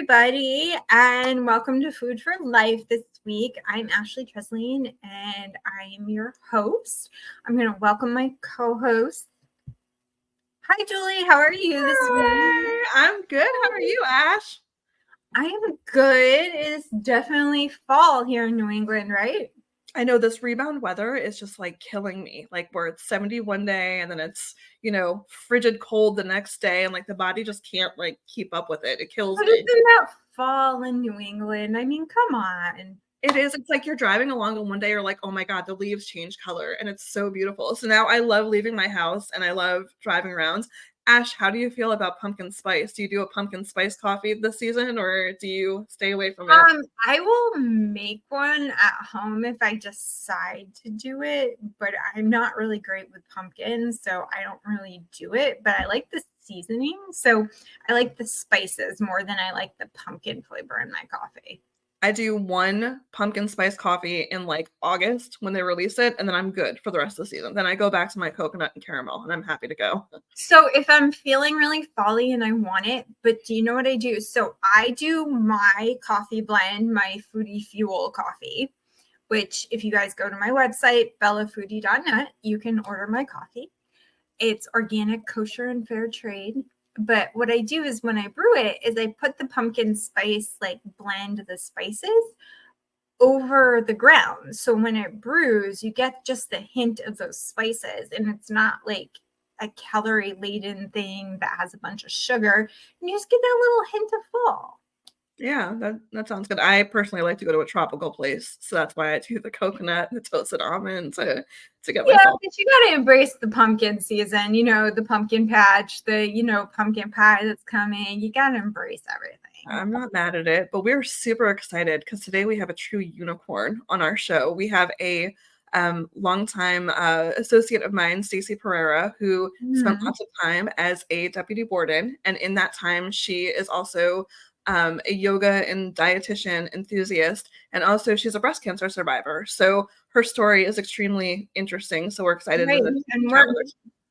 everybody, and welcome to Food for Life this week. I'm Ashley Tresleen, and I am your host. I'm going to welcome my co-host. Hi, Julie. How are you this week? I'm good. How are you, Ash? I am good. It's definitely fall here in New England, right? I know this rebound weather is just like killing me. Like where it's 70 one day and then it's, frigid cold the next day, and like the body just can't like keep up with it. It kills But me. isn't that fall in New England? I mean, come on. It is. It's like you're driving along and one day you're like, oh my God, the leaves change color and it's so beautiful. So now I love leaving my house and I love driving around. Ash, how do you feel about pumpkin spice? Do you do a pumpkin spice coffee this season or do you stay away from it? I will make one at home if I decide to do it, but I'm not really great with pumpkins, so I don't really do it. But I like the seasoning, so I like the spices more than I like the pumpkin flavor in my coffee. I do one pumpkin spice coffee in like August when they release it, and then I'm good for the rest of the season. Then I go back to my coconut and caramel, and I'm happy to go. So if I'm feeling really folly and I want it, but do you know what I do? So I do my coffee blend, my Foodie Fuel coffee, which if you guys go to my website, bellafoodie.net, you can order my coffee. It's organic, kosher, and fair trade. But what I do is when I brew it is I put the pumpkin spice, like blend the spices over the ground. So when it brews, you get just the hint of those spices, and it's not like a calorie laden thing that has a bunch of sugar. And you just get that little hint of fall. Yeah, that sounds good. I personally like to go to a tropical place, so that's why I do the coconut, the toasted almond to get my fall. But you got to embrace the pumpkin season, the pumpkin patch, the, pumpkin pie that's coming. You got to embrace everything. I'm not mad at it, but we're super excited because today we have a true unicorn on our show. We have a longtime associate of mine, Stacy Pereira, who spent lots of time as a deputy warden. And in that time, she is also a yoga and dietitian enthusiast. And also she's a breast cancer survivor. So her story is extremely interesting. So we're excited. Right. And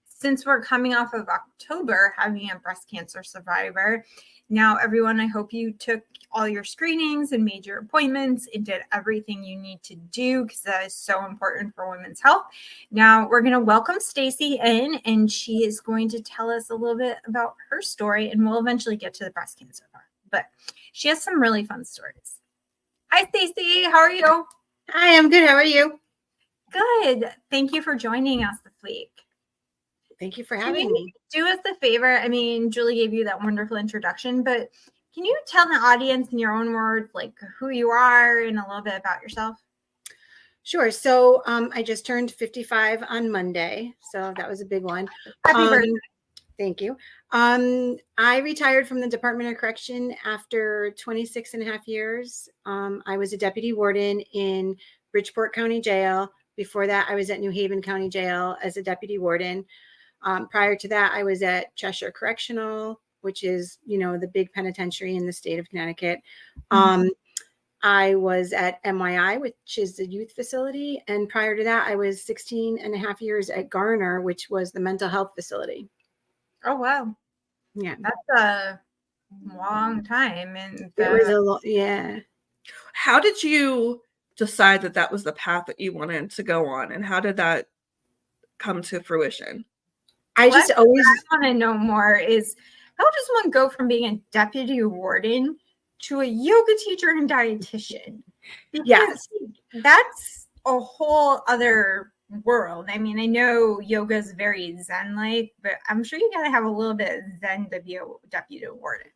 since we're coming off of October, having a breast cancer survivor, now everyone, I hope you took all your screenings and made your appointments and did everything you need to do, because that is so important for women's health. Now we're going to welcome Stacy in, and she is going to tell us a little bit about her story, and we'll eventually get to the breast cancer part. But she has some really fun stories. Hi, Stacy. How are you? Hi, I'm good. How are you? Good. Thank you for joining us this week. Thank you for having me. Do us a favor. I mean, Julie gave you that wonderful introduction, but can you tell the audience in your own words, like who you are and a little bit about yourself? Sure. So I just turned 55 on Monday. So that was a big one. Happy birthday. Thank you. I retired from the Department of Correction after 26 and a half years. I was a deputy warden in Bridgeport County Jail. Before that, I was at New Haven County Jail as a deputy warden. Prior to that, I was at Cheshire Correctional, which is, the big penitentiary in the state of Connecticut. I was at MYI, which is the youth facility. And prior to that, I was 16 and a half years at Garner, which was the mental health facility. Oh, wow. Yeah. That's a long time. And it was a lot. Yeah. How did you decide that was the path that you wanted to go on? And how did that come to fruition? I want to know more is, how does one go from being a deputy warden to a yoga teacher and dietitian? Because that's a whole other world. I mean, I know yoga is very Zen-like, but I'm sure you got to have a little bit of Zen to be a deputy warden.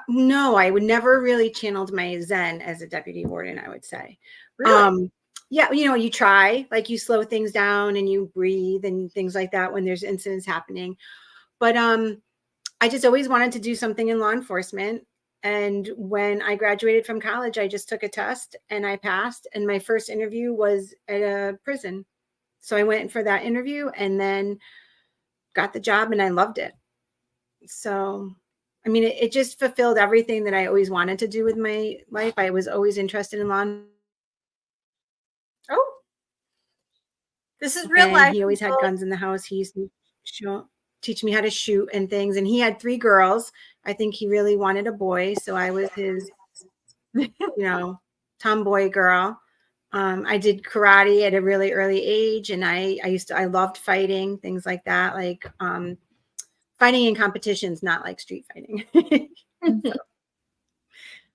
No, I would never really channeled my Zen as a deputy warden, I would say. Really? Yeah, you try, like you slow things down and you breathe and things like that when there's incidents happening. But I just always wanted to do something in law enforcement. And when I graduated from college, I just took a test and I passed. And my first interview was at a prison. So I went for that interview and then got the job and I loved it. So, I mean, it just fulfilled everything that I always wanted to do with my life. I was always interested in law enforcement. Oh, this is real life. He always had guns in the house. He used to show. teach me how to shoot and things. And he had 3 girls. I think he really wanted a boy. So I was his, tomboy girl. I did karate at a really early age, and I loved fighting, things like that, like fighting in competitions, not like street fighting.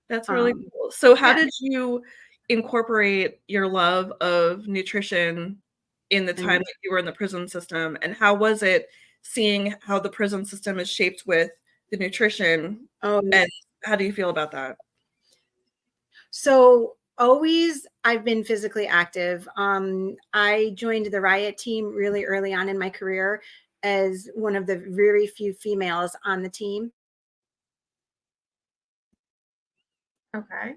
That's really cool. So how did you incorporate your love of nutrition in the time that you were in the prison system, and how was it seeing how the prison system is shaped with the nutrition, and how do you feel about that? So always I've been physically active. I joined the riot team really early on in my career as one of the very few females on the team. Okay.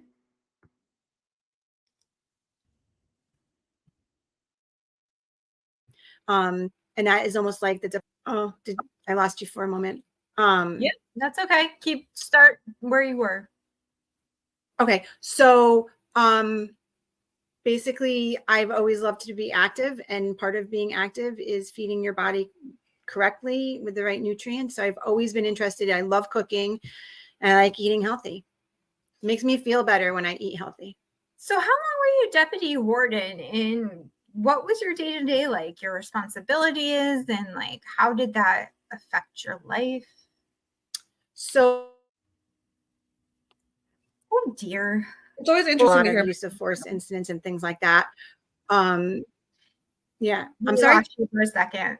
And that is almost like I lost you for a moment. Yeah, that's okay. Start where you were. Okay. So, basically I've always loved to be active, and part of being active is feeding your body correctly with the right nutrients. So I've always been interested. I love cooking and I like eating healthy. It makes me feel better when I eat healthy. So how long were you deputy warden, and what was your day-to-day like, your responsibilities, and like how did that affect your life? So, oh dear, it's always interesting to hear use of force incidents and things like that. Yeah, I'm sorry for a second.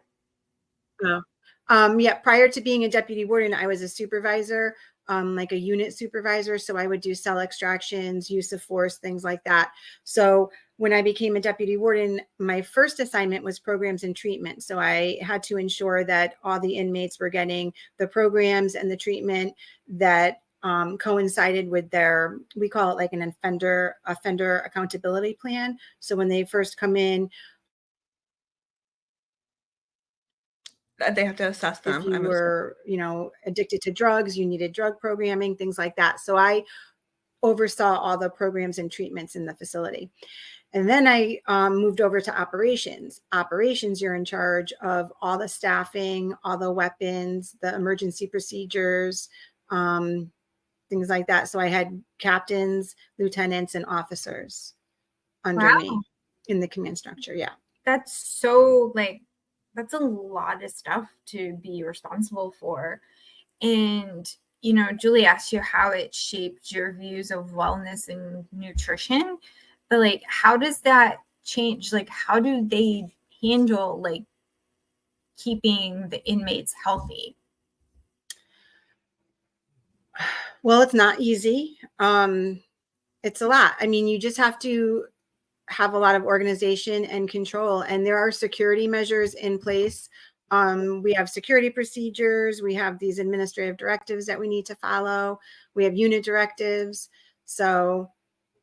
Yeah, prior to being a deputy warden, I was a supervisor, like a unit supervisor. So I would do cell extractions, use of force, things like that. So when I became a deputy warden, my first assignment was programs and treatment. So I had to ensure that all the inmates were getting the programs and the treatment that coincided with their, we call it like an offender accountability plan. So when they first come in, they have to assess them. If you were, addicted to drugs, you needed drug programming, things like that. So I oversaw all the programs and treatments in the facility. And then I moved over to operations. Operations, you're in charge of all the staffing, all the weapons, the emergency procedures, things like that. So I had captains, lieutenants, and officers under me in the command structure. Yeah. That's that's a lot of stuff to be responsible for. And, Julie asked you how it shaped your views of wellness and nutrition, but like, how does that change? Like, how do they handle like keeping the inmates healthy? Well, it's not easy. It's a lot. I mean, you just have to have a lot of organization and control, and there are security measures in place. We have security procedures. We have these administrative directives that we need to follow. We have unit directives. So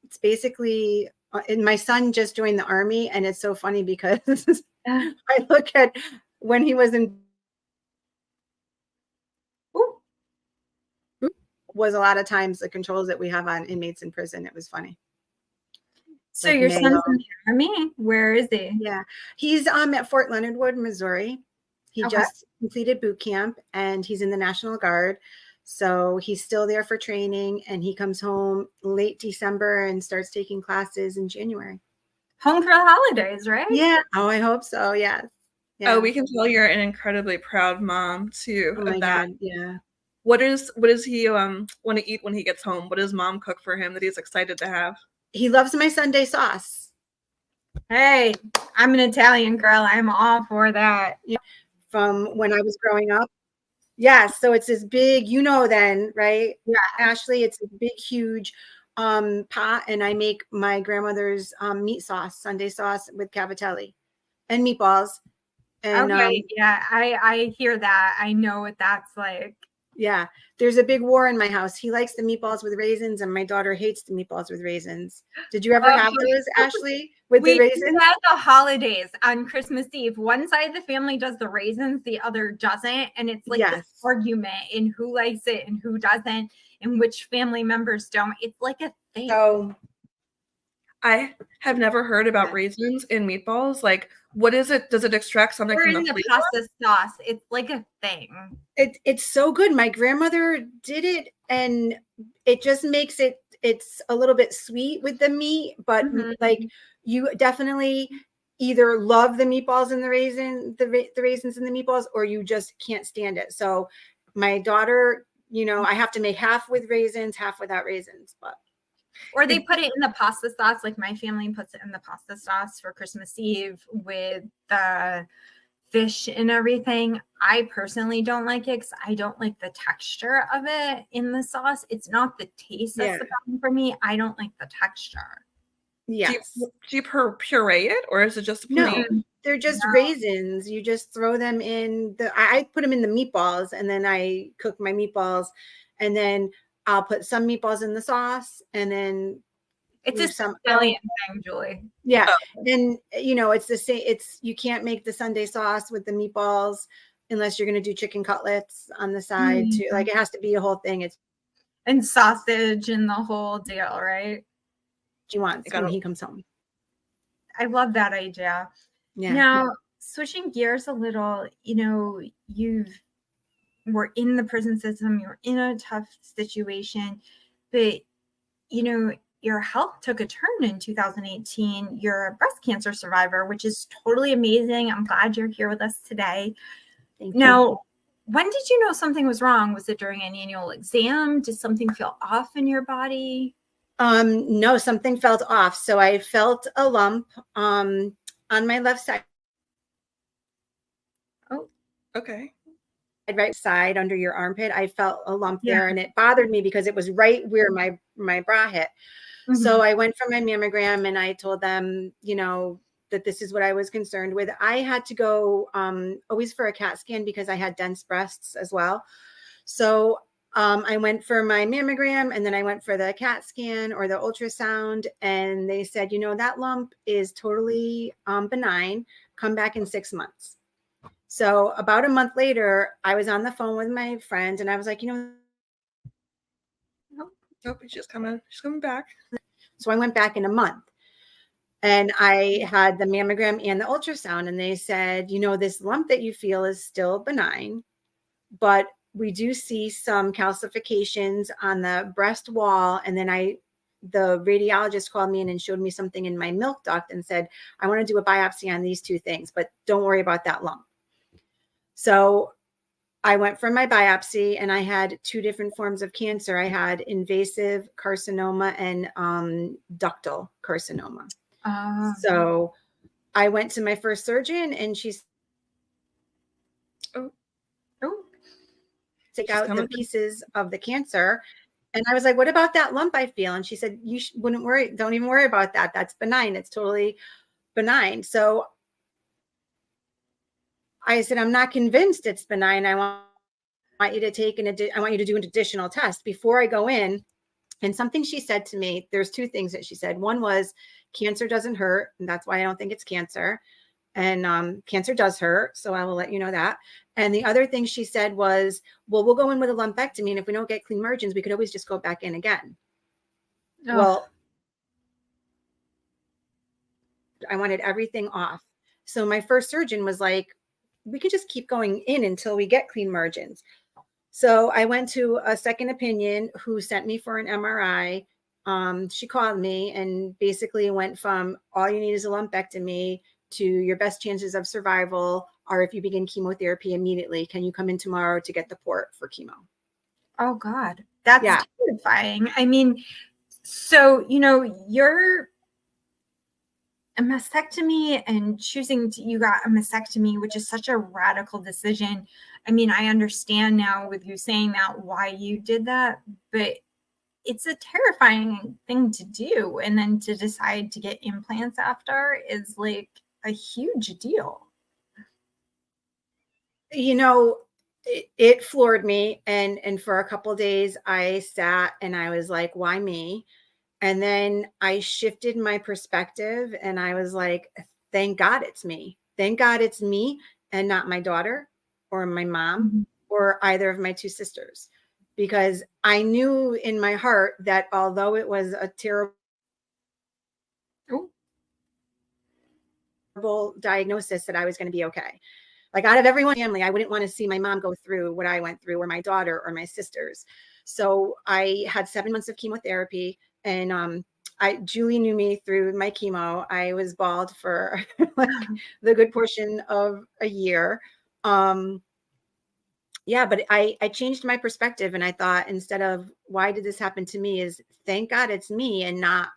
it's basically, and my son just joined the Army, and it's so funny because I look at when he was in, was a lot of times the controls that we have on inmates in prison. It was funny. So your son's in the Army? Where is he? Yeah, he's at Fort Leonard Wood, Missouri. He just completed boot camp, and he's in the National Guard. So he's still there for training, and he comes home late December and starts taking classes in January. Home for the holidays, right? Yeah. Oh, I hope so. Yes. Yeah. Oh, we can tell you're an incredibly proud mom too. Oh my God. Yeah. What does he want to eat when he gets home? What does mom cook for him that he's excited to have? He loves my Sunday sauce. Hey, I'm an Italian girl. I'm all for that. Yeah. From when I was growing up. Yeah. So it's this big, then, right? Yeah. Ashley, it's a big, huge pot, and I make my grandmother's meat sauce, Sunday sauce with cavatelli and meatballs. And yeah, I hear that. I know what that's like. Yeah, there's a big war in my house. He likes the meatballs with raisins, and my daughter hates the meatballs with raisins. Did you ever have those, Ashley, with the raisins? We have the holidays on Christmas Eve. One side of the family does the raisins, the other doesn't, and it's like this argument in who likes it and who doesn't, and which family members don't. It's like a thing. So I have never heard about raisins in meatballs. Like, What is it? Does it extract something Or from in the the flavor? pasta sauce. It's like a thing. It's so good. My grandmother did it, and it just makes it's a little bit sweet with the meat, but like you definitely either love the meatballs and the raisins and the meatballs, or you just can't stand it. So my daughter, I have to make half with raisins, half without raisins, but Or they put it in the pasta sauce. Like my family puts it in the pasta sauce for Christmas Eve with the fish and everything. I personally don't like it because I don't like the texture of it in the sauce. It's not the taste that's the problem for me. I don't like the texture. yes. Do you puree it, or is it just plain? No, they're just raisins. You just throw them in I put them in the meatballs, and then I cook my meatballs, and then I'll put some meatballs in the sauce, and then It's a some Sicilian thing, Julie. Yeah. And it's the same. You can't make the Sunday sauce with the meatballs unless you're going to do chicken cutlets on the side too. Like, it has to be a whole thing. And sausage and the whole deal, right? She wants when he comes home. I love that idea. Yeah. Now, switching gears a little, we're in the prison system, you're in a tough situation, but your health took a turn in 2018. You're a breast cancer survivor, which is totally amazing. I'm glad you're here with us today. Thank now, you. When did you know something was wrong? Was it during an annual exam? Did something feel off in your body? No, something felt off. So I felt a lump on my left side. Oh, okay. Right side under your armpit. I felt a lump there, and it bothered me because it was right where my bra hit. So I went for my mammogram, and I told them, that this is what I was concerned with. I had to go always for a CAT scan because I had dense breasts as well. So I went for my mammogram, and then I went for the CAT scan or the ultrasound, and they said, that lump is totally benign. Come back in 6 months. So about a month later, I was on the phone with my friend, and I was like, Nope, she's coming back. So I went back in a month, and I had the mammogram and the ultrasound, and they said, this lump that you feel is still benign, but we do see some calcifications on the breast wall. And then the radiologist called me in and showed me something in my milk duct and said, I want to do a biopsy on these two things, but don't worry about that lump. So I went for my biopsy, and I had 2 different forms of cancer. I had invasive carcinoma and ductal carcinoma. So I went to my first surgeon, and she's take out the pieces of the cancer. And I was like, what about that lump I feel? And she said, you wouldn't worry. Don't even worry about that. That's benign. It's totally benign. So I said, I'm not convinced it's benign. I want you to do an additional test before I go in. And something she said to me, there's 2 things that she said. One was, cancer doesn't hurt, and that's why I don't think it's cancer. And cancer does hurt, so I will let you know that. And the other thing she said was, well, we'll go in with a lumpectomy, and if we don't get clean margins, we could always just go back in again. Well, I wanted everything off. So my first surgeon was like, we could just keep going in until we get clean margins. So I went to a second opinion who sent me for an MRI. She called me and basically went from all you need is a lumpectomy to your best chances of survival are if you begin chemotherapy immediately. Can you come in tomorrow to get the port for chemo? Oh God, that's terrifying. I mean, so, you're a mastectomy and you got a mastectomy, which is such a radical decision. I mean, I understand now with you saying that why you did that, but it's a terrifying thing to do. And then to decide to get implants after is like a huge deal. It floored me. And for a couple of days I sat and I was like, why me? And then I shifted my perspective and I was like, thank God it's me. Thank God it's me and not my daughter or my mom or either of my 2 sisters. Because I knew in my heart that although it was a terrible diagnosis that I was going to be okay. Like out of everyone in my family, I wouldn't want to see my mom go through what I went through, or my daughter or my sisters. So I had 7 months of chemotherapy, and Julie knew me through my chemo. I was bald for like the good portion of a year. Yeah, but I changed my perspective, and I thought, instead of why did this happen to me, is thank God it's me and not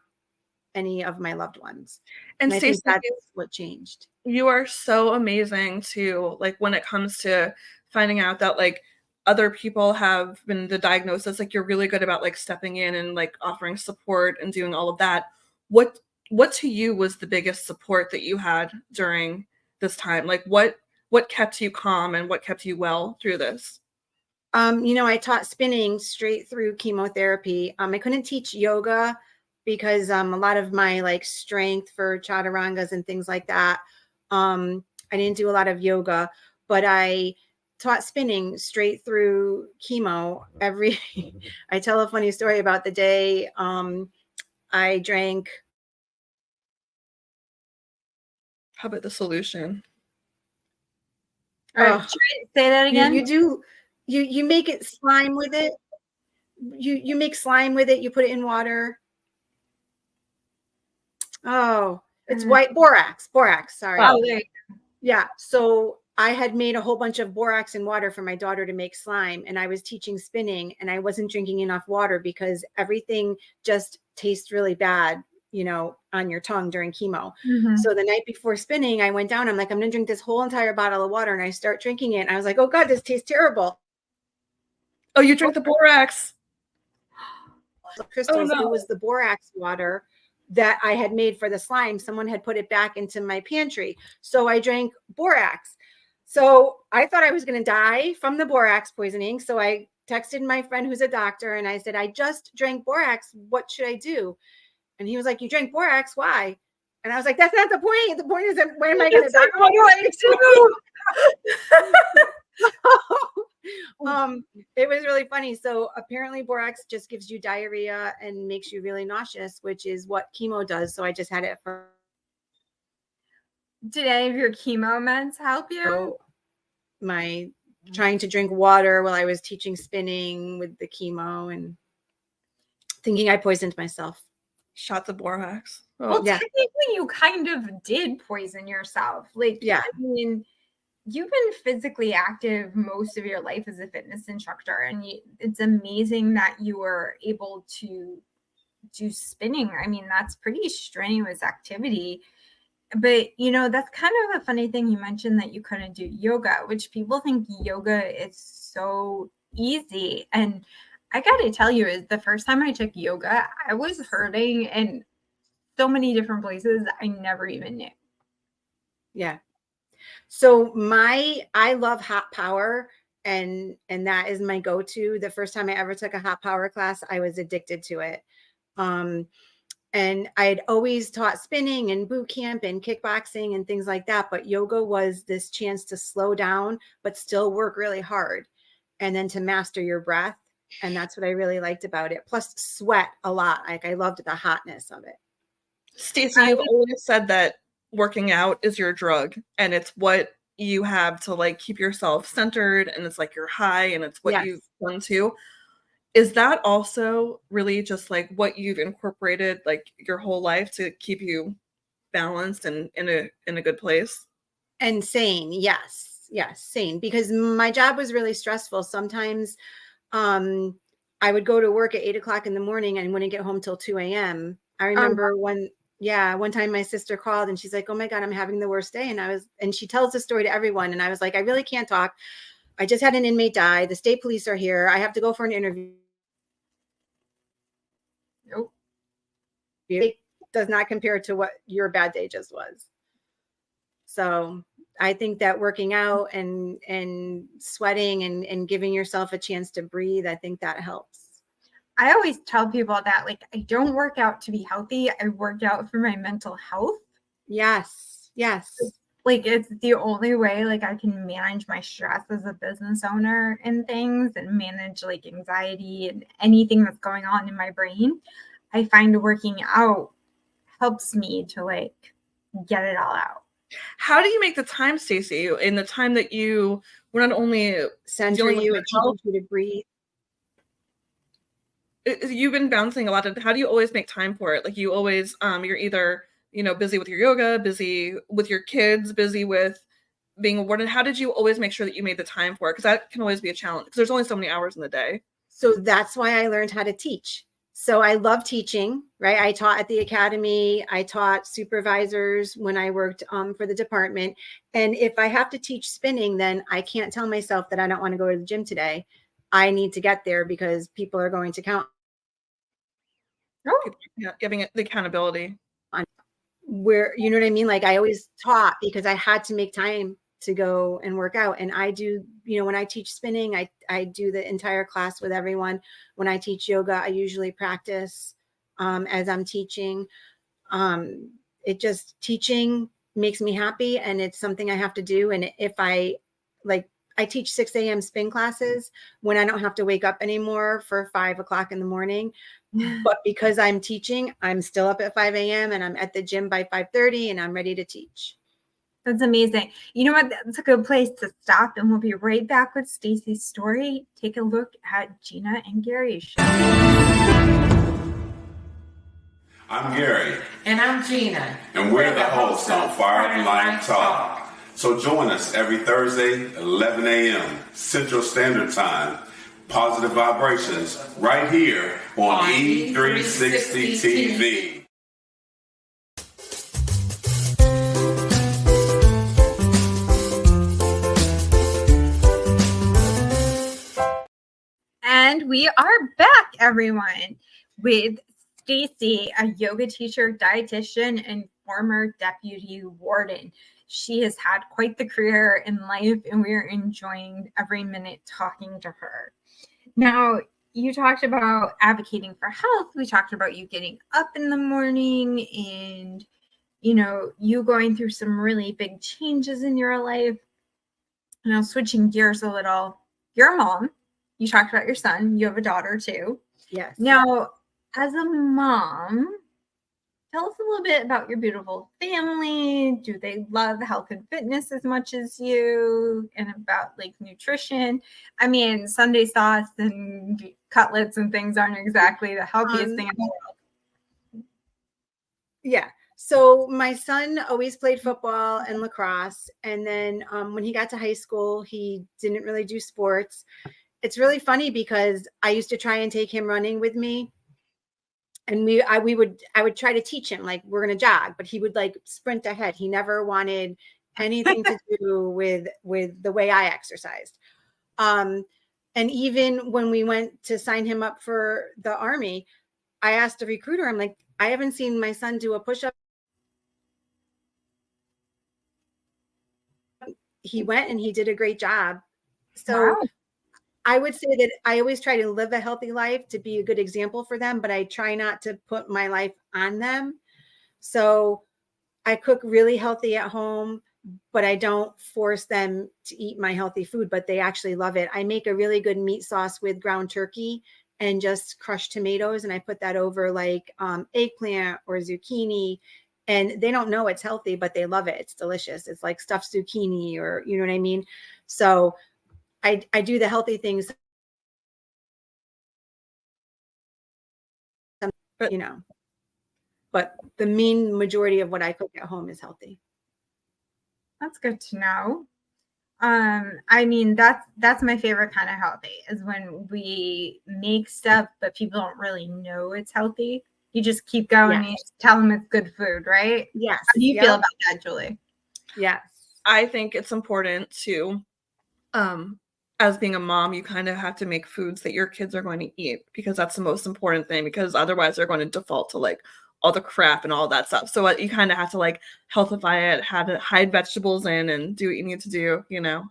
any of my loved ones. And And I think Stacy, that's what changed. you are so amazing too, like when it comes to finding out that like other people have been the diagnosis, like you're really good about like stepping in and like offering support and doing all of that. What to you was the biggest support that you had during this time? Like what kept you calm and what kept you well through this? I taught spinning straight through chemotherapy. I couldn't teach yoga because a lot of my like strength for chaturangas and things like that. I didn't do a lot of yoga, but I taught spinning straight through chemo. I tell a funny story about the day I drank. How about the solution? All right, say that again. You make it slime with it. You make slime with it. You put it in water. Oh, it's white borax. Sorry. Oh, Yeah. So I had made a whole bunch of borax and water for my daughter to make slime, and I was teaching spinning, and I wasn't drinking enough water because everything just tastes really bad, on your tongue during chemo. Mm-hmm. So the night before spinning, I went down. I'm like, I'm going to drink this whole entire bottle of water, and I start drinking it. And I was like, oh God, this tastes terrible. Oh, you drink the borax. Crystals. Oh, no. It was the borax water that I had made for the slime. Someone had put it back into my pantry. So I drank borax. So I thought I was going to die from the borax poisoning. So I texted my friend who's a doctor, and I said, I just drank borax. What should I do? And he was like, you drank borax? Why? And I was like, that's not the point. The point is, that when am I going to die? Like, what do I do? It was really funny. So apparently borax just gives you diarrhea and makes you really nauseous, which is what chemo does. So I just had it for. Did any of your chemo meds help you? So my trying to drink water while I was teaching spinning with the chemo and thinking I poisoned myself. Shots of borax. Oh, well, technically you kind of did poison yourself. Like, yeah. I mean, you've been physically active most of your life as a fitness instructor, and it's amazing that you were able to do spinning. I mean, that's pretty strenuous activity. But, that's kind of a funny thing. You mentioned that you couldn't do yoga, which people think yoga is so easy. And I got to tell you, is the first time I took yoga, I was hurting in so many different places I never even knew. Yeah. So I love hot power, and that is my go-to. The first time I ever took a hot power class, I was addicted to it. And I had always taught spinning and boot camp and kickboxing and things like that. But yoga was this chance to slow down, but still work really hard, and then to master your breath. And that's what I really liked about it. Plus sweat a lot. Like I loved the hotness of it. Stacy, you've always said that working out is your drug, and it's what you have to like keep yourself centered, and it's like your high, and it's what you've done too. Is that also really just like what you've incorporated like your whole life to keep you balanced and in a good place? And sane. Yes, sane. Because my job was really stressful. Sometimes I would go to work at 8 o'clock in the morning and wouldn't get home till 2 a.m. I remember one time my sister called and she's like, oh my God, I'm having the worst day. And she tells the story to everyone. And I was like, I really can't talk. I just had an inmate die. The state police are here. I have to go for an interview. Nope. It does not compare to what your bad day just was. So I think that working out and sweating and giving yourself a chance to breathe, I think that helps. I always tell people that, like, I don't work out to be healthy. I work out for my mental health. Yes. Like, it's the only way, like, I can manage my stress as a business owner and things, and manage, like, anxiety and anything that's going on in my brain. I find working out helps me to, like, get it all out. How do you make the time, Stacy, in the time that you were not only Center dealing with you, your it health, teaches you to breathe. you've been bouncing a lot of, how do you always make time for it? Like you always, you're either, busy with your yoga, busy with your kids, busy with being a warden. How did you always make sure that you made the time for it? Because that can always be a challenge because there's only so many hours in the day. So that's why I learned how to teach. So I love teaching, right? I taught at the academy. I taught supervisors when I worked for the department. And if I have to teach spinning, then I can't tell myself that I don't want to go to the gym today. I need to get there because people are going to count. Giving it the accountability. Where, you know what I mean? Like I always taught because I had to make time to go and work out. And I do, when I teach spinning, I do the entire class with everyone. When I teach yoga, I usually practice as I'm teaching. Teaching makes me happy and it's something I have to do. And if I teach 6 a.m. spin classes when I don't have to wake up anymore for 5 o'clock in the morning. But because I'm teaching, I'm still up at 5 a.m. and I'm at the gym by 5:30 and I'm ready to teach. That's amazing. You know what? That's a good place to stop, and we'll be right back with Stacy's story. Take a look at Gina and Gary's show. I'm Gary. And I'm Gina. And we're the hosts on Fire and Life Talk. So join us every Thursday, 11 a.m. Central Standard Time. Positive vibrations right here on E360 TV. And we are back, everyone, with Stacy, a yoga teacher, dietitian, and former deputy warden. She has had quite the career in life, and we are enjoying every minute talking to her. Now, you talked about advocating for health. We talked about you getting up in the morning and, you going through some really big changes in your life. Now, switching gears a little, your mom, you talked about your son. You have a daughter too. Yes. Now, as a mom, tell us a little bit about your beautiful family. Do they love health and fitness as much as you? And about nutrition? I mean, Sunday sauce and cutlets and things aren't exactly the healthiest thing in the world. Yeah. So my son always played football and lacrosse. And then when he got to high school, he didn't really do sports. It's really funny because I used to try and take him running with me. And I would try to teach him, like, we're going to jog, but he would sprint ahead. He never wanted anything to do with the way I exercised. And even when we went to sign him up for the Army, I asked a recruiter, I'm like, I haven't seen my son do a push-up. He went and he did a great job. So wow. I would say that I always try to live a healthy life to be a good example for them, but I try not to put my life on them. So I cook really healthy at home, but I don't force them to eat my healthy food, but they actually love it. I make a really good meat sauce with ground turkey and just crushed tomatoes. And I put that over eggplant or zucchini, and they don't know it's healthy, but they love it. It's delicious. It's like stuffed zucchini, or, you know what I mean? So I do the healthy things, but the main majority of what I cook at home is healthy. That's good to know. I mean, that's my favorite kind of healthy, is when we make stuff, but people don't really know it's healthy. You just keep going. Yes. And you just tell them it's good food, right? Yes. How do you feel about that, Julie? Yes. I think it's important to, as being a mom, you kind of have to make foods that your kids are going to eat, because that's the most important thing, because otherwise they're going to default to all the crap and all that stuff. So you kind of have to healthify it, have to hide vegetables in and do what you need to do,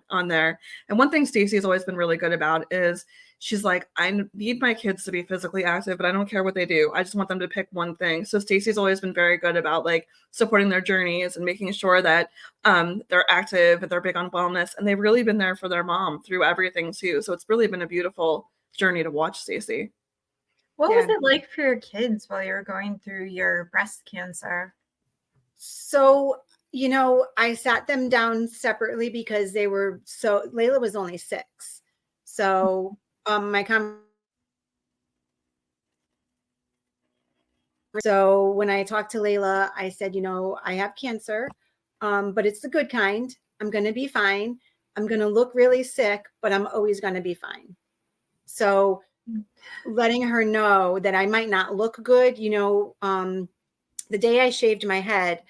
on there. And one thing Stacy has always been really good about is she's like, I need my kids to be physically active, but I don't care what they do. I just want them to pick one thing. So Stacy's always been very good about supporting their journeys and making sure that they're active, and they're big on wellness, and they've really been there for their mom through everything too. So it's really been a beautiful journey to watch, Stacy. What was it like for your kids while you were going through your breast cancer? So You know, I sat them down separately because Layla was only 6. So so when I talked to Layla, I said, you know, I have cancer, but it's the good kind. I'm going to be fine. I'm going to look really sick, but I'm always going to be fine. So letting her know that I might not look good, you know, the day I shaved my head,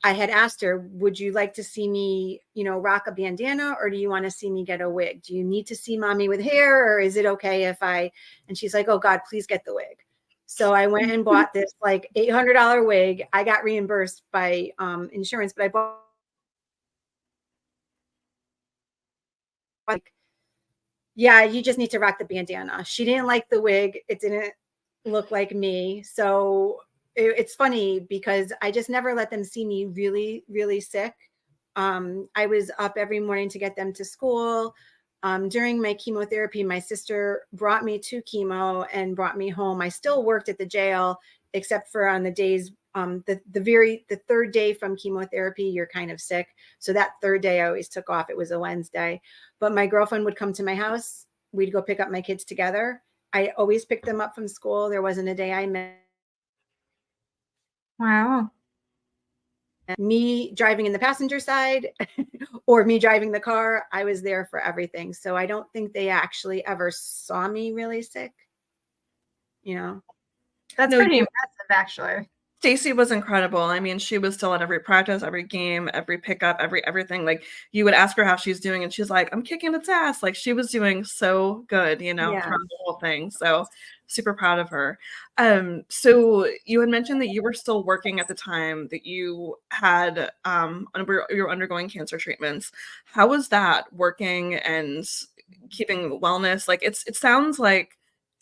I had asked her, would you like to see me, you know, rock a bandana, or do you want to see me get a wig? Do you need to see mommy with hair, or is it okay if and she's like, oh God, please get the wig. So I went and bought this like $800 wig. I got reimbursed by insurance, but I bought like, yeah, you just need to rock the bandana. She didn't like the wig. It didn't look like me. So it's funny because I just never let them see me really, really sick. I was up every morning to get them to school. During my chemotherapy, my sister brought me to chemo and brought me home. I still worked at the jail, except for on the days, the third day from chemotherapy, you're kind of sick. So that third day I always took off. It was a Wednesday, but my girlfriend would come to my house. We'd go pick up my kids together. I always picked them up from school. There wasn't a day I missed. Wow. Me driving in the passenger side or me driving the car, I was there for everything. So I don't think they actually ever saw me really sick. You know, That's pretty impressive, actually. Stacy was incredible. I mean, she was still at every practice, every game, every pickup, everything. Like, you would ask her how she's doing, and she's like, I'm kicking its ass. Like, she was doing so good, you know, throughout the whole thing. So super proud of her. So you had mentioned that you were still working at the time that you had you were undergoing cancer treatments. How was that working and keeping wellness? Like, it sounds like,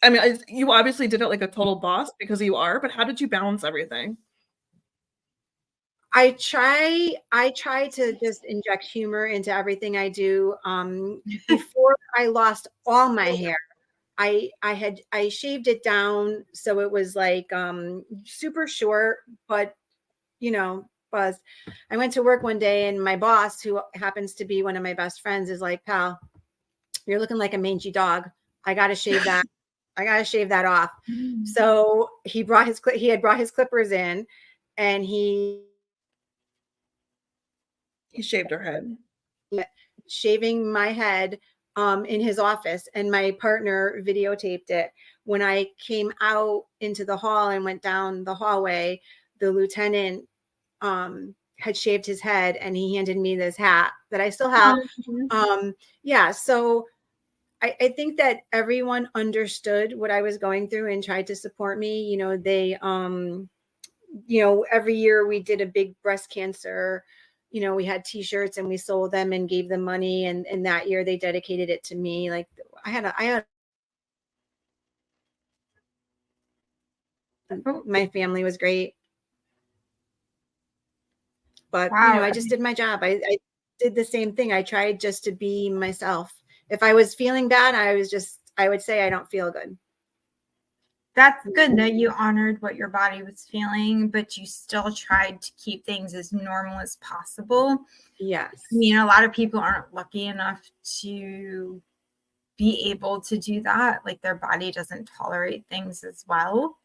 I mean, you obviously did it like a total boss because you are, but how did you balance everything? I try to just inject humor into everything I do. Before I lost all my hair, I shaved it down so it was like super short, but you know, buzzed. I went to work one day and my boss, who happens to be one of my best friends, is like, pal, you're looking like a mangy dog. I gotta shave that. I gotta shave that off. So he had brought his clippers in, and he shaved her head. Shaving my head in his office, and my partner videotaped it. When I came out into the hall and went down the hallway, the lieutenant had shaved his head, and he handed me this hat that I still have. Yeah, so I think that everyone understood what I was going through and tried to support me. You know, they, you know, every year we did a big breast cancer, you know, we had t-shirts and we sold them and gave them money. And that year they dedicated it to me. Like my family was great, but Wow. you know, I just did my job. I did the same thing. I tried just to be myself. If I was feeling bad, I would say I don't feel good. That's good that you honored what your body was feeling, but you still tried to keep things as normal as possible. Yes. I mean, a lot of people aren't lucky enough to be able to do that. Like, their body doesn't tolerate things as well.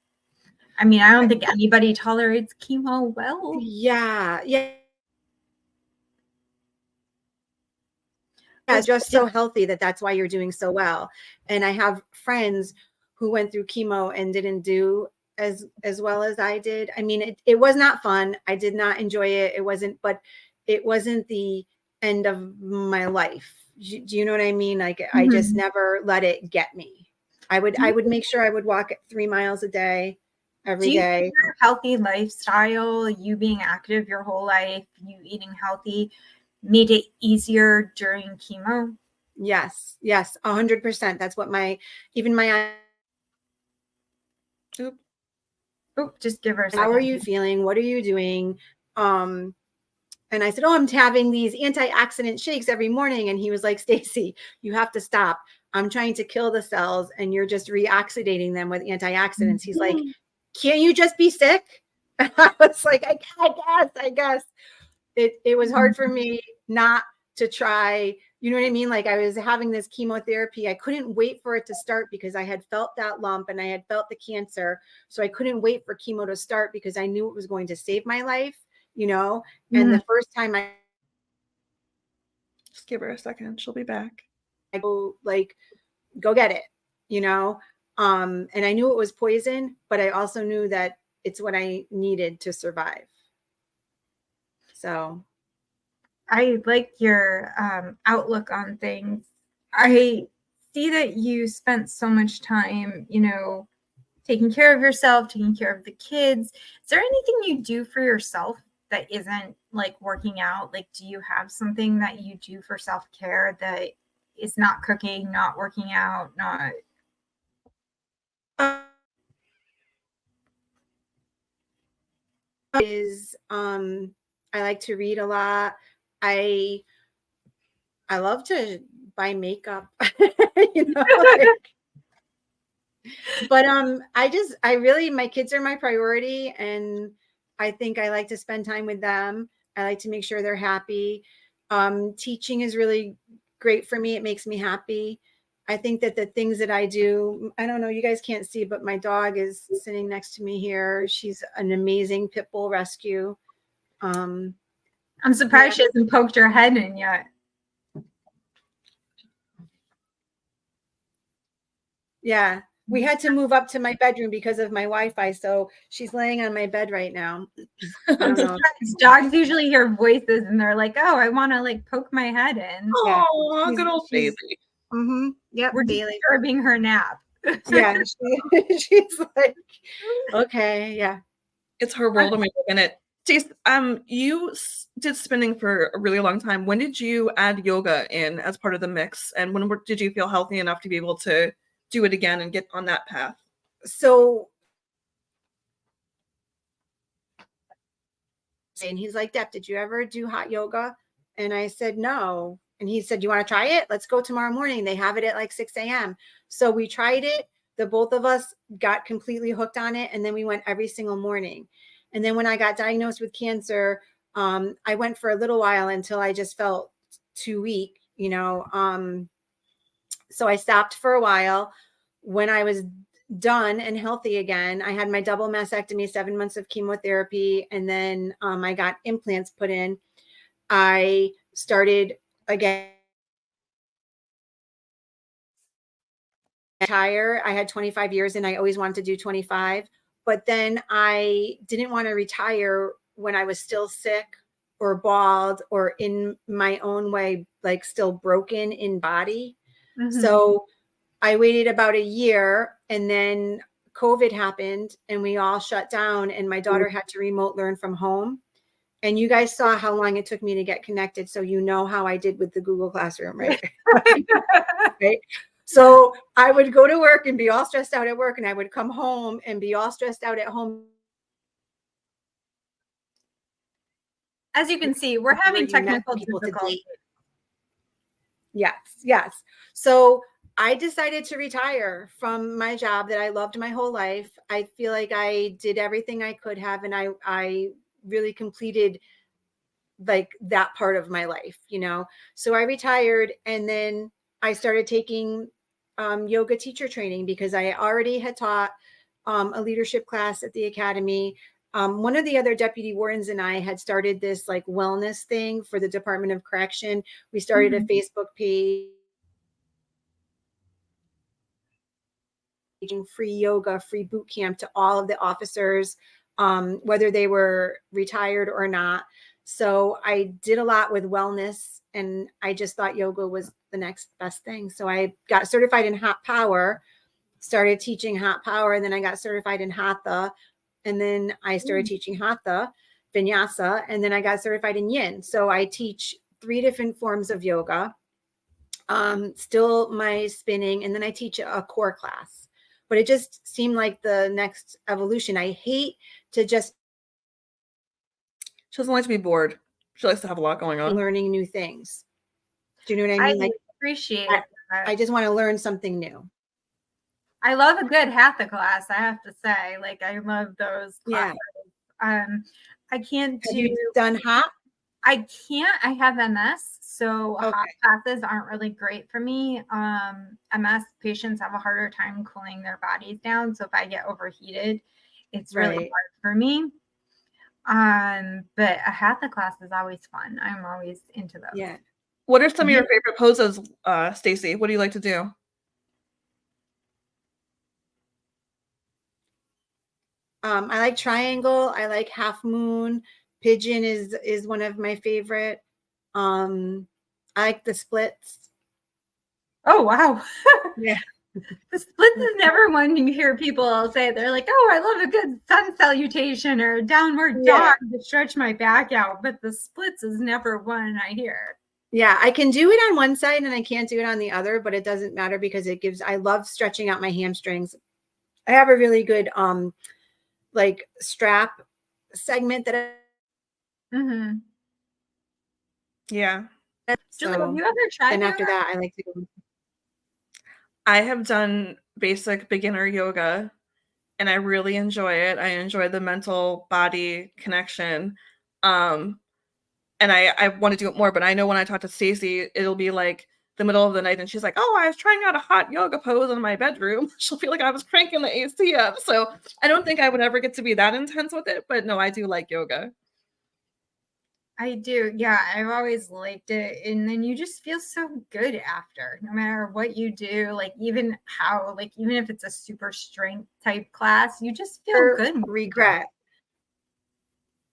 I mean, I don't think anybody tolerates chemo well. Yeah. Just so healthy that's why you're doing so well. And I have friends who went through chemo and didn't do as well as I did. I mean, it was not fun. I did not enjoy it. But it wasn't the end of my life. Do you know what I mean? Like, I just never let it get me. I would make sure I would walk 3 miles a day every day. Your healthy lifestyle, you being active your whole life, you eating healthy, made it easier during chemo? Yes, 100%. That's what just give her a second. How are you feeling? What are you doing? And I said, oh, I'm having these antioxidant shakes every morning. And he was like, Stacy, you have to stop. I'm trying to kill the cells and you're just reoxidating them with antioxidants. He's like, can't you just be sick? And I was like, I guess. it was hard for me not to try, you know what I mean? Like I was having this chemotherapy. I couldn't wait for it to start because I had felt that lump and I had felt the cancer. So I couldn't wait for chemo to start because I knew it was going to save my life, you know? And the first time just give her a second. She'll be back. I go like, go get it, you know? And I knew it was poison, but I also knew that it's what I needed to survive. So I like your outlook on things. I see that you spent so much time, you know, taking care of yourself, taking care of the kids. Is there anything you do for yourself that isn't like working out? Like, do you have something that you do for self-care that is not cooking, not working out, not... I like to read a lot. I love to buy makeup, you know, but I really, my kids are my priority, and I think I like to spend time with them. I like to make sure they're happy. Teaching is really great for me. It makes me happy. I think that the things that I do, I don't know, you guys can't see, but my dog is sitting next to me here. She's an amazing pit bull rescue. I'm surprised she hasn't poked her head in yet. Yeah, we had to move up to my bedroom because of my Wi-Fi, so she's laying on my bed right now. I don't know. Dogs usually hear voices and they're like, "Oh, I want to like poke my head in." Yeah. Oh, good old baby. Yep, We're Bailey. disturbing her nap. Yeah, she's like, okay, yeah. It's her world, and we live in it. Stace, you did spinning for a really long time. When did you add yoga in as part of the mix, and when did you feel healthy enough to be able to do it again and get on that path? So, and he's like, Dep, did you ever do hot yoga? And I said, no. And he said, you want to try it? Let's go tomorrow morning. They have it at like 6 a.m. So we tried it. The both of us got completely hooked on it. And then we went every single morning. And then when I got diagnosed with cancer, I went for a little while until I just felt too weak, you know. So I stopped for a while. When I was done and healthy again, I had my double mastectomy, 7 months of chemotherapy, and then I got implants put in. I started again. Retire. I had 25 years and I always wanted to do 25, but then I didn't want to retire when I was still sick or bald or in my own way, like still broken in body. Mm-hmm. So I waited about a year, and then COVID happened and we all shut down, and my daughter had to remote learn from home. And you guys saw how long it took me to get connected. So you know how I did with the Google Classroom, right? Right. So I would go to work and be all stressed out at work, and I would come home and be all stressed out at home. As you can see, we're having technical difficulties. Yes, yes. So I decided to retire from my job that I loved my whole life. I feel like I did everything I could have, and I really completed like that part of my life, you know. So I retired, and then I started taking yoga teacher training because I already had taught a leadership class at the academy. One of the other deputy wardens and I had started this like wellness thing for the Department of Correction. We started a Facebook page, free yoga, free boot camp to all of the officers, whether they were retired or not. So I did a lot with wellness, and I just thought yoga was the next best thing. So I got certified in hot power, started teaching hot power, and then I got certified in hatha, and then I started teaching hatha, vinyasa, and then I got certified in yin. So I teach 3 different forms of yoga, still my spinning, and then I teach a core class. But it just seemed like the next evolution. I hate to just... She doesn't like to be bored. She likes to have a lot going on. Learning new things. Do you know what I mean? I appreciate that. I just want to learn something new. I love a good hatha class, I have to say. Like, I love those classes. Yeah. I can't do... Have you done hot? I can't. I have MS, so Okay. hot classes aren't really great for me. MS patients have a harder time cooling their bodies down, so if I get overheated, it's really Right. hard for me. But a hatha class is always fun. I'm always into those. Yeah. What are some of your favorite poses, Stacy? What do you like to do? I like triangle. I like half moon. Pigeon is one of my favorite. I like the splits. Oh wow. Yeah. The splits is never one you hear people say. They're like, oh, I love a good sun salutation or a downward dog to stretch my back out. But the splits is never one I hear. Yeah, I can do it on one side and I can't do it on the other, but it doesn't matter because I love stretching out my hamstrings. I have a really good like strap segment that Mm-hmm. Yeah. Julie, have you ever tried then after yoga? that I like to go. I have done basic beginner yoga and I really enjoy it. I enjoy the mental body connection. And I want to do it more, but I know when I talk to Stacy, it'll be like the middle of the night and she's like, oh, I was trying out a hot yoga pose in my bedroom. She'll feel like I was cranking the AC up. So I don't think I would ever get to be that intense with it, but no, I do like yoga. I do. Yeah, I've always liked it. And then you just feel so good after, no matter what you do. Like even if it's a super strength type class, you just feel good. Regret.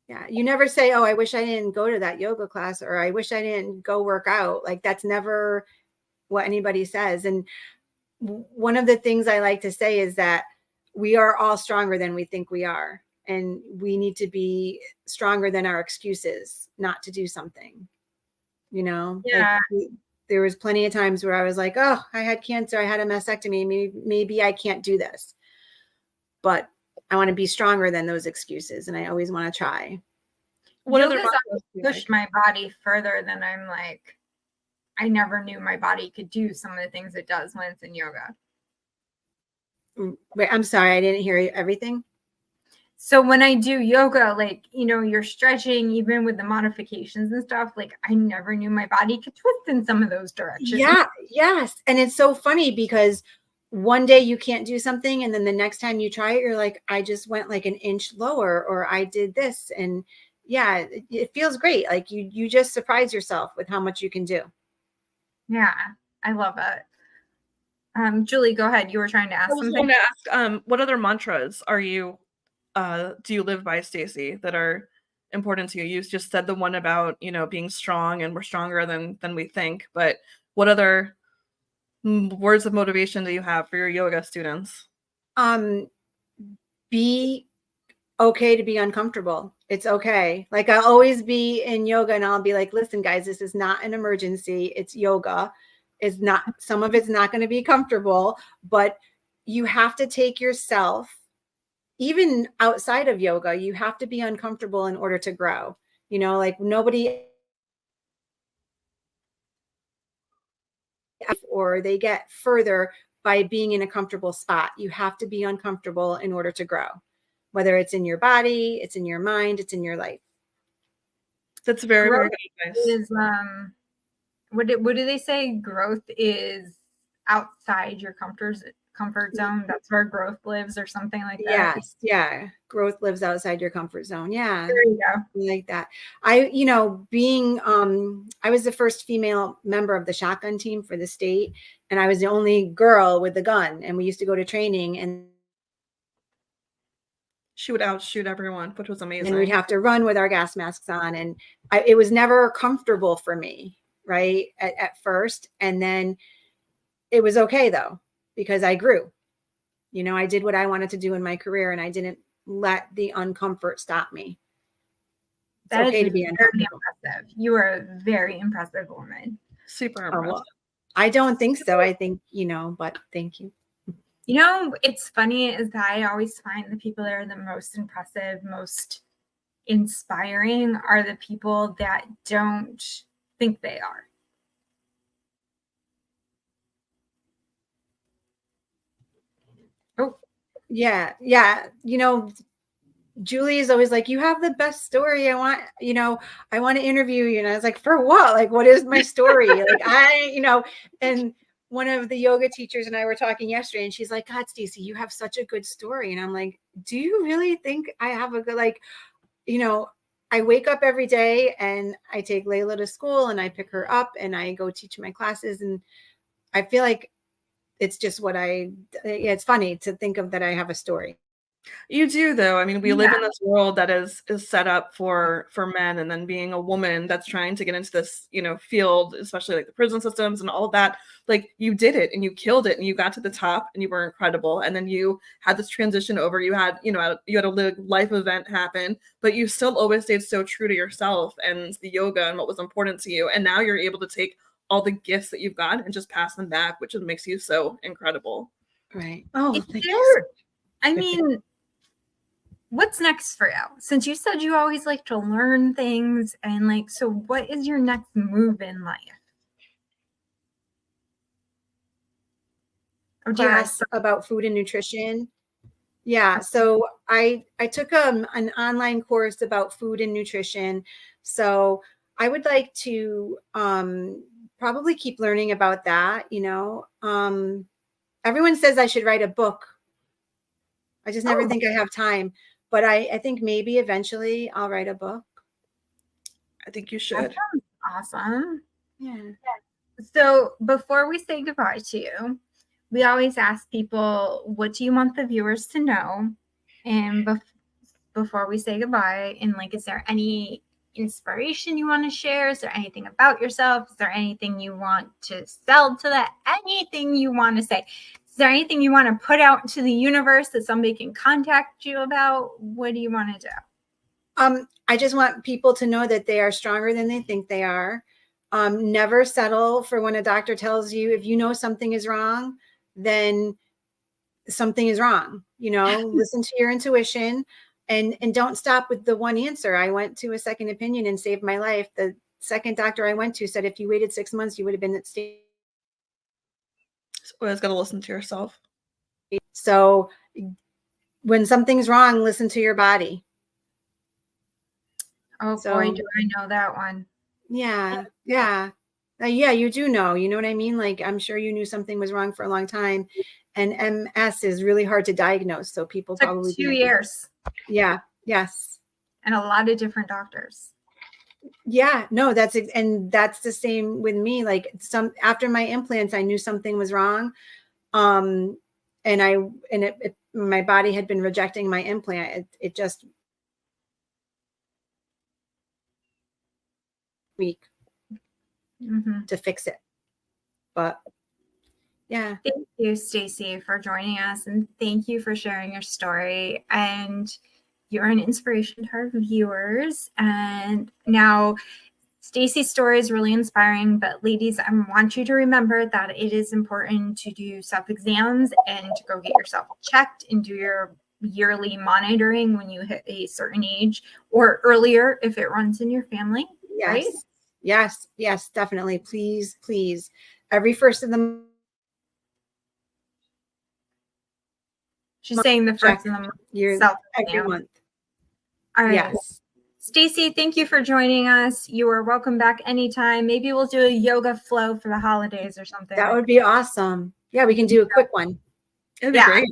Yeah. You never say, oh, I wish I didn't go to that yoga class, or I wish I didn't go work out. Like that's never what anybody says. And one of the things I like to say is that we are all stronger than we think we are. And we need to be stronger than our excuses not to do something. You know, Yeah. like there was plenty of times where I was like, oh, I had cancer. I had a mastectomy. Maybe I can't do this. But I want to be stronger than those excuses. And I always want to try. What other Yoga's pushed my body further than I'm like, I never knew my body could do some of the things it does when it's in yoga. Wait, I'm sorry. I didn't hear everything. So when I do yoga, like, you're stretching even with the modifications and stuff, like I never knew my body could twist in some of those directions. Yeah. Yes. And it's so funny because one day you can't do something and then the next time you try it, you're like, I just went like an inch lower, or I did this. And yeah, it feels great. Like you just surprise yourself with how much you can do. Yeah, I love it. Julie, go ahead. You were trying to ask something. I was going to ask, what other mantras do you live by, Stacy, that are important to you? You just said the one about, being strong and we're stronger than we think, but what other words of motivation do you have for your yoga students? Be okay to be uncomfortable. It's okay. Like I'll always be in yoga and I'll be like, listen, guys, this is not an emergency. It's yoga. Some of it's not going to be comfortable, but you have to take yourself, even outside of yoga, you have to be uncomfortable in order to grow. Like nobody, or they get further by being in a comfortable spot. You have to be uncomfortable in order to grow, whether it's in your body, it's in your mind, it's in your life. That's very, very good advice. Is, what do they say? Growth is outside your comfort zone. That's where growth lives, or something like that. Yes. Yeah. Growth lives outside your comfort zone. Yeah. There you go. Like that. I was the first female member of the shotgun team for the state, and I was the only girl with the gun. And we used to go to training, and she would outshoot everyone, which was amazing. And we'd have to run with our gas masks on. And it was never comfortable for me, right, at first. And then it was okay, though, because I grew. I did what I wanted to do in my career, and I didn't let the uncomfort stop me. It's okay to be uncomfortable. Impressive. You are a very impressive woman. Super impressive. Well, I don't think so. I think, but thank you. It's funny is that I always find the people that are the most impressive, most inspiring are the people that don't think they are. Oh, yeah. Yeah. Julie is always like, you have the best story. I want to interview you. And I was like, for what? Like, what is my story? Like, and one of the yoga teachers and I were talking yesterday, and she's like, God, Stacy, you have such a good story. And I'm like, do you really think I have a good, like, I wake up every day and I take Layla to school and I pick her up and I go teach my classes. And I feel like it's just it's funny to think of that I have a story. You do, though. I mean, we live in this world that is set up for men, and then being a woman that's trying to get into this, field, especially like the prison systems and all of that. Like, you did it and you killed it and you got to the top and you were incredible. And then you had this transition over. You had, you had a life event happen, but you still always stayed so true to yourself and the yoga and what was important to you. And now you're able to take all the gifts that you've got and just pass them back, which makes you so incredible. Right. Oh, thank you. I mean, what's next for you? Since you said you always like to learn things, and so what is your next move in life? Class about food and nutrition. Yeah. So I took an online course about food and nutrition. So I would like to probably keep learning about that. Everyone says I should write a book. I just never think I have time. But I think maybe eventually I'll write a book. I think you should. That sounds awesome. Yeah. So before we say goodbye to you, we always ask people, what do you want the viewers to know? And before we say goodbye, and is there any inspiration you want to share? Is there anything about yourself? Is there anything you want to sell to that? Anything you want to say? Is there anything you want to put out into the universe that somebody can contact you about? What do you want to do? I just want people to know that they are stronger than they think they are. Never settle for when a doctor tells you, if you know something is wrong, then something is wrong. Listen to your intuition and don't stop with the one answer. I went to a second opinion and saved my life. The second doctor I went to said, if you waited 6 months, you would have been at stage. Always got to listen to yourself. So when something's wrong, listen to your body. Oh, boy, do I know that one. Yeah. Yeah. Yeah, you do know. You know what I mean? I'm sure you knew something was wrong for a long time. And MS is really hard to diagnose. So people probably 2 years. Yeah. Yes. And a lot of different doctors. Yeah, no, that's the same with me. After my implants, I knew something was wrong. And my body had been rejecting my implant. It just week to fix it. But yeah. Thank you, Stacy, for joining us, and thank you for sharing your story. And you're an inspiration to our viewers. And now Stacy's story is really inspiring, but ladies, I want you to remember that it is important to do self-exams and to go get yourself checked and do your yearly monitoring when you hit a certain age, or earlier if it runs in your family. Yes. Right? Yes, definitely. Please. Every first of the month. She's saying the first of the month. Every month. All right. Yes. Stacy, thank you for joining us. You are welcome back anytime. Maybe we'll do a yoga flow for the holidays or something. That would be awesome. Yeah, we can do a quick one. It'd be great.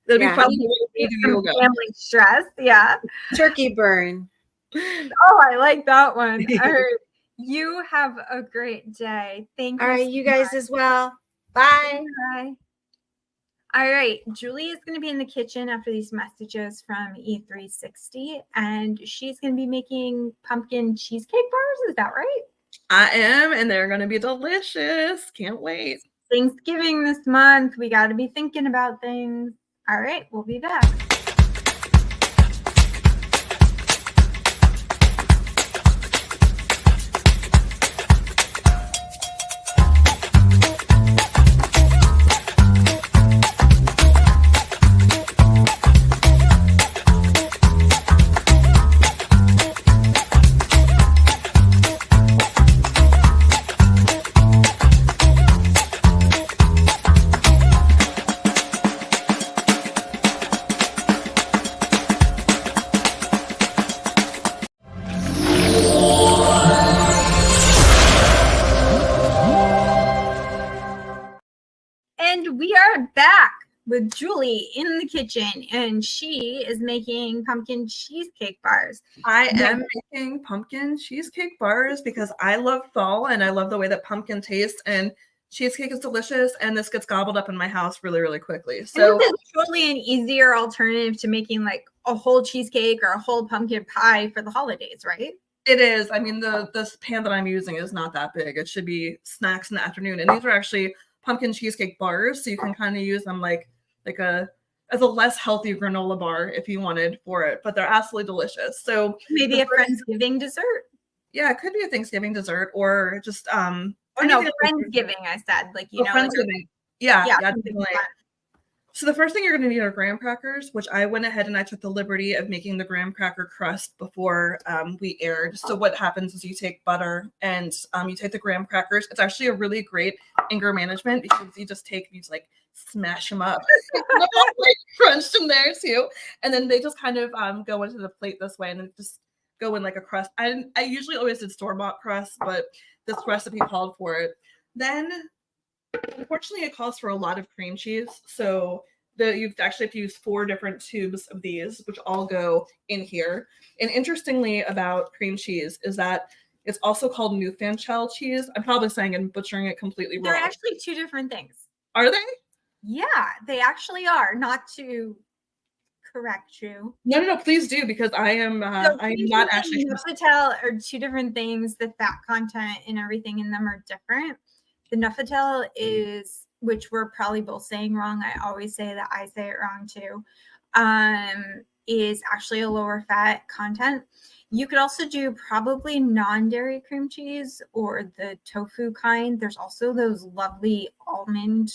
It'd be fun to do yoga. Family stress. Yeah. Turkey burn. Oh, I like that one. All right. You have a great day. Thank you. All right, you guys as well. Bye. Bye. All right. Julie is going to be in the kitchen after these messages from E360, and she's going to be making pumpkin cheesecake bars. Is that right? I am, and they're going to be delicious. Can't wait. Thanksgiving this month. We got to be thinking about things. All right. We'll be back. are back with Julie in the kitchen, and she is making pumpkin cheesecake bars. I am making pumpkin cheesecake bars because I love fall and I love the way that pumpkin tastes, and cheesecake is delicious, and this gets gobbled up in my house really, really quickly. So this is totally an easier alternative to making like a whole cheesecake or a whole pumpkin pie for the holidays, right? it is. I mean, this pan that I'm using is not that big. It should be snacks in the afternoon, and these are actually pumpkin cheesecake bars, so you can kind of use them like as a less healthy granola bar if you wanted for it, but they're absolutely delicious. So maybe a Friendsgiving dessert. Yeah, it could be a Thanksgiving dessert or just no, Friendsgiving. I said Friendsgiving. Yeah, definitely. So the first thing you're going to need are graham crackers, which I went ahead and I took the liberty of making the graham cracker crust before we aired. So what happens is you take butter and you take the graham crackers. It's actually a really great anger management because you just smash them up, crunch them there too, and then they just kind of go into the plate this way and then just go in like a crust. I usually always did store-bought crust, but this recipe called for it. Then unfortunately, it calls for a lot of cream cheese. So you actually have to use 4 different tubes of these, which all go in here. And interestingly about cream cheese is that it's also called Newfanchel cheese. I'm probably saying and butchering it completely wrong. They're actually 2 different things. Are they? Yeah, they actually are. Not to correct you. No, please do, because I am I'm not actually. Newfanchel are 2 different things. The fat content and everything in them are different. The Newfanchel is, which we're probably both saying wrong. I always say that I say it wrong too. Is actually a lower fat content. You could also do probably non-dairy cream cheese or the tofu kind. There's also those lovely almond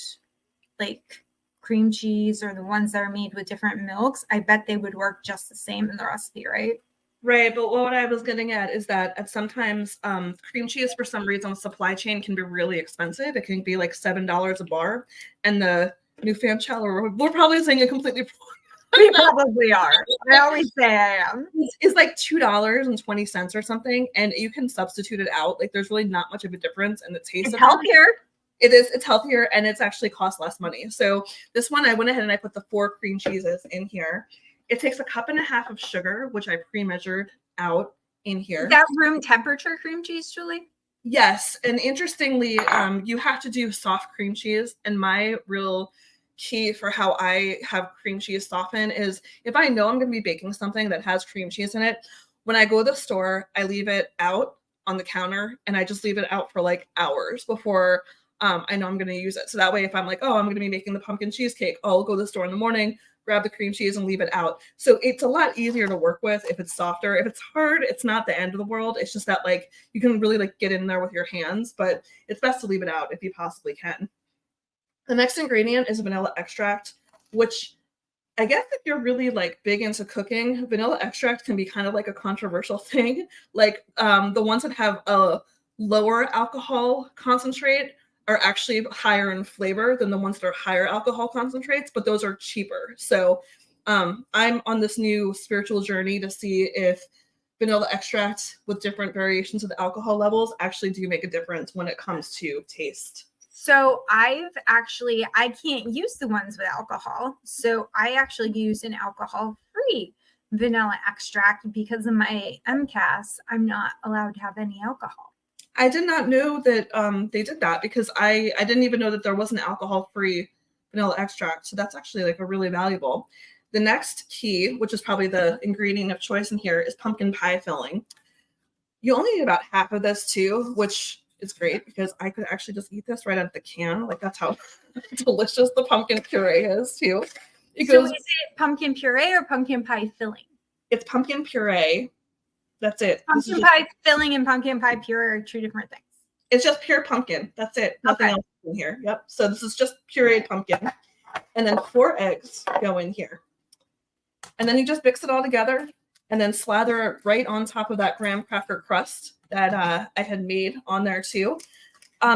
cream cheese or the ones that are made with different milks. I bet they would work just the same in the recipe, right? Right, but what I was getting at is that sometimes cream cheese, for some reason, the supply chain can be really expensive. It can be like $7 a bar, and the Newfanchel, we're probably saying it completely wrong. We probably are. I always say I am. It's like $2.20 or something, and you can substitute it out. Like there's really not much of a difference in the taste. It's healthier. It is. It's healthier, and it's actually costs less money. So this one, I went ahead and I put the 4 cream cheeses in here. It takes 1.5 cups of sugar, which I pre-measured out in here. Is that room temperature cream cheese, Julie? Yes. And interestingly, you have to do soft cream cheese. And my real key for how I have cream cheese soften is if I know I'm going to be baking something that has cream cheese in it, when I go to the store, I leave it out on the counter and I just leave it out for like hours before I know I'm going to use it. So that way, if I'm like, oh, I'm going to be making the pumpkin cheesecake, I'll go to the store in the morning, grab the cream cheese and leave it out. So it's a lot easier to work with if it's softer. If it's hard, it's not the end of the world. It's just that you can really get in there with your hands, but it's best to leave it out if you possibly can. The next ingredient is vanilla extract, which I guess if you're really big into cooking, vanilla extract can be kind of like a controversial thing. The ones that have a lower alcohol concentrate are actually higher in flavor than the ones that are higher alcohol concentrates, but those are cheaper. So I'm on this new spiritual journey to see if vanilla extract with different variations of the alcohol levels actually do make a difference when it comes to taste. So I can't use the ones with alcohol. So I actually use an alcohol-free vanilla extract because of my MCAS. I'm not allowed to have any alcohol. I did not know that they did that because I didn't even know that there was an alcohol-free vanilla extract. So that's actually a really valuable. The next key, which is probably the ingredient of choice in here, is pumpkin pie filling. You only need about half of this too, which is great because I could actually just eat this right out of the can. That's how delicious the pumpkin puree is too. So is it pumpkin puree or pumpkin pie filling? It's pumpkin puree. That's it. Pumpkin pie filling and pumpkin pie puree are 2 different things. It's just pure pumpkin. That's it. Nothing else in here. Yep. So this is just pureed pumpkin. And then 4 eggs go in here. And then you just mix it all together and then slather it right on top of that graham cracker crust that I had made on there too.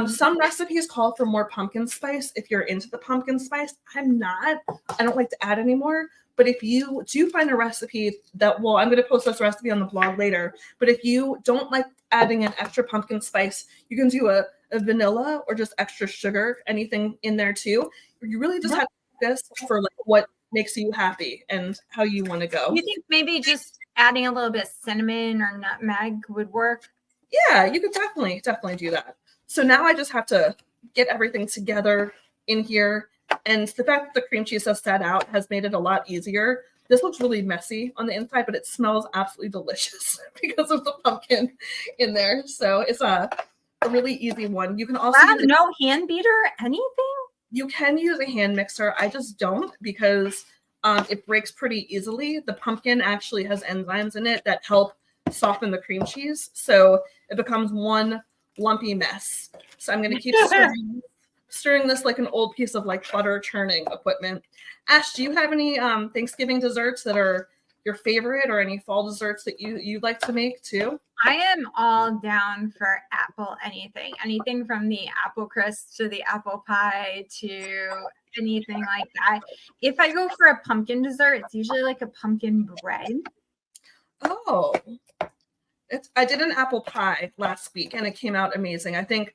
Some recipes call for more pumpkin spice if you're into the pumpkin spice. I'm not. I don't like to add any more. But if you do find a recipe that, I'm going to post this recipe on the blog later. But if you don't like adding an extra pumpkin spice, you can do of vanilla or just extra sugar, anything in there too. You really just have to focus for like what makes you happy and how you want to go. You think maybe just adding a little bit of cinnamon or nutmeg would work? Yeah, you could definitely do that. So now I just have to get everything together in here. And the fact that the cream cheese has set out has made it a lot easier. This looks really messy on the inside, but it smells absolutely delicious because of the pumpkin in there. So it's a really easy one. You can also use no hand beater, anything? You can use a hand mixer. I just don't because it breaks pretty easily. The pumpkin actually has enzymes in it that help soften the cream cheese. So it becomes one lumpy mess. So I'm going to keep stirring this like an old piece of like butter churning equipment. Ash, do you have any Thanksgiving desserts that are your favorite or any fall desserts that you like to make too? I am all down for apple anything from the apple crisp to the apple pie to anything like that. If I go for a pumpkin dessert, it's usually like a pumpkin bread. Oh, I did an apple pie last week and it came out amazing. I think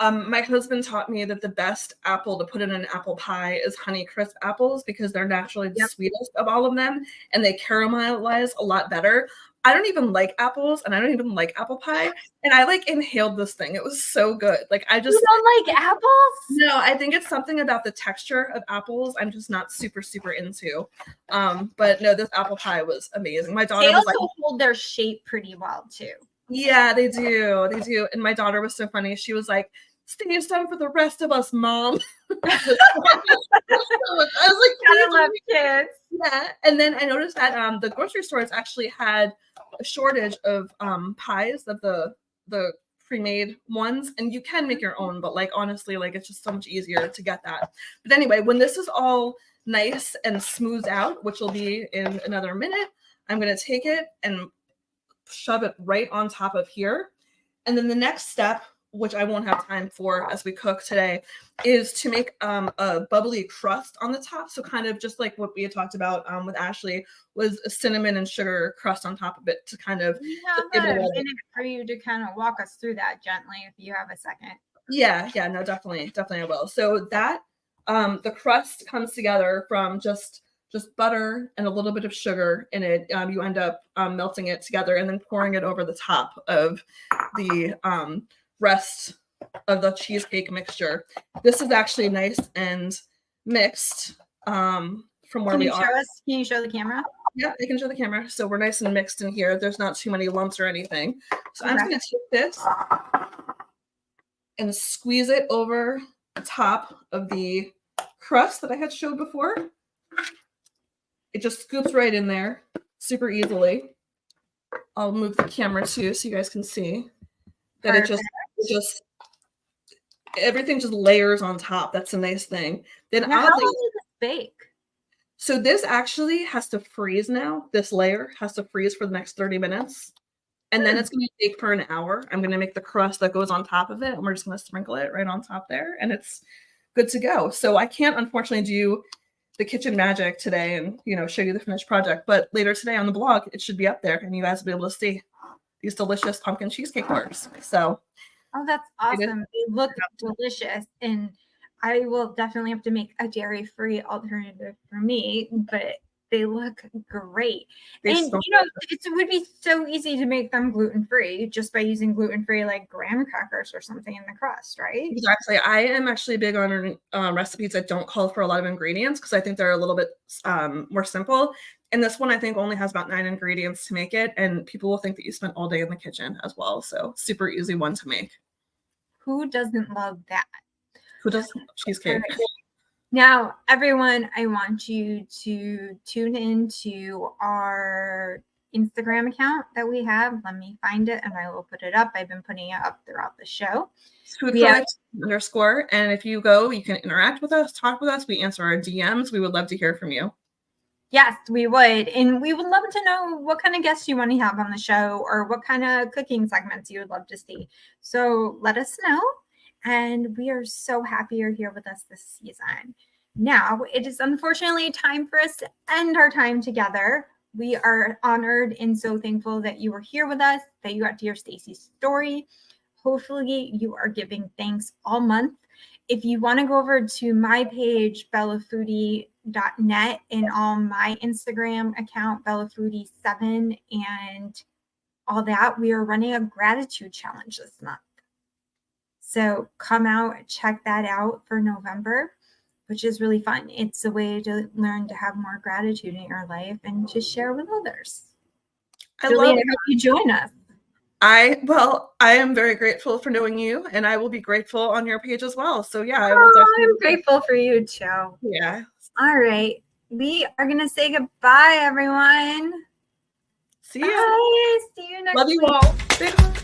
my husband taught me that the best apple to put in an apple pie is Honeycrisp apples because they're naturally the sweetest of all of them and they caramelize a lot better. I don't even like apples and I don't even like apple pie. And I like inhaled this thing. It was so good. Like I just You don't like apples? No, I think it's something about the texture of apples I'm just not super into. But no, this apple pie was amazing. My daughter was like, hold their shape pretty well too. Yeah, they do. And my daughter was so funny. She was like, "Save some for the rest of us, Mom." I was like, I love kids. Yeah. And then I noticed that the grocery stores actually had a shortage of pies of the pre-made ones, and you can make your own, but like honestly, like it's just so much easier to get that. But anyway, when this is all nice and smoothed out, which will be in another minute, I'm gonna take it and shove it right on top of here. And then the next step, which I won't have time for as we cook today, is to make a bubbly crust on the top. So kind of just like what we had talked about with Ashley, was a cinnamon and sugar crust on top of it to kind of give it a minute for you to kind of walk us through that gently if you have a second. Yeah, no, definitely I will. So that the crust comes together from just butter and a little bit of sugar in it. You end up melting it together and then pouring it over the top of the rest of the cheesecake mixture. This is actually nice and mixed from where we are. Can you show the camera? Yeah, I can show the camera. So we're nice and mixed in here. There's not too many lumps or anything. So I'm just going to take this and squeeze it over the top of the crust that I had showed before. It just scoops right in there super easily. I'll move the camera too so you guys can see that it just everything just layers on top. That's a nice thing. Then how long does this bake? So this actually has to freeze now. This layer has to freeze for the next 30 minutes. And then it's going to bake for an hour. I'm going to make the crust that goes on top of it. And we're just going to sprinkle it right on top there. And it's good to go. So I can't unfortunately do the kitchen magic today and, show you the finished project. But later today on the blog, it should be up there. And you guys will be able to see these delicious pumpkin cheesecake bars. So. Oh, that's awesome. They look delicious. And I will definitely have to make a dairy-free alternative for me, but they look great. It would be so easy to make them gluten-free just by using gluten-free like graham crackers or something in the crust, right? Exactly. I am actually big on recipes that don't call for a lot of ingredients because I think they're a little bit more simple. And this one I think only has about 9 ingredients to make it, and people will think that you spent all day in the kitchen as well. So super easy one to make. Who doesn't love that? Who does cheesecake? Now, everyone, I want you to tune into our Instagram account that we have. Let me find it and I will put it up. I've been putting it up throughout the show. _. And if you go, you can interact with us, talk with us. We answer our DMs. We would love to hear from you. Yes, we would. And we would love to know what kind of guests you want to have on the show or what kind of cooking segments you would love to see. So let us know. And we are so happy you're here with us this season. Now, it is unfortunately time for us to end our time together. We are honored and so thankful that you were here with us, that you got to hear Stacy's story. hopefully you are giving thanks all month. If you want to go over to my page, bellafoodie.net, and on my Instagram account, bellafoodie7, and all that, we are running a gratitude challenge this month. So come out, check that out for November, which is really fun. It's a way to learn to have more gratitude in your life and to share with others. Julie, I hope you join us. I am very grateful for knowing you, and I will be grateful on your page as well. So yeah, I will definitely. I'm grateful for you too. Yeah. All right. We are going to say goodbye, everyone. See ya. Bye. See you next week. Love you all.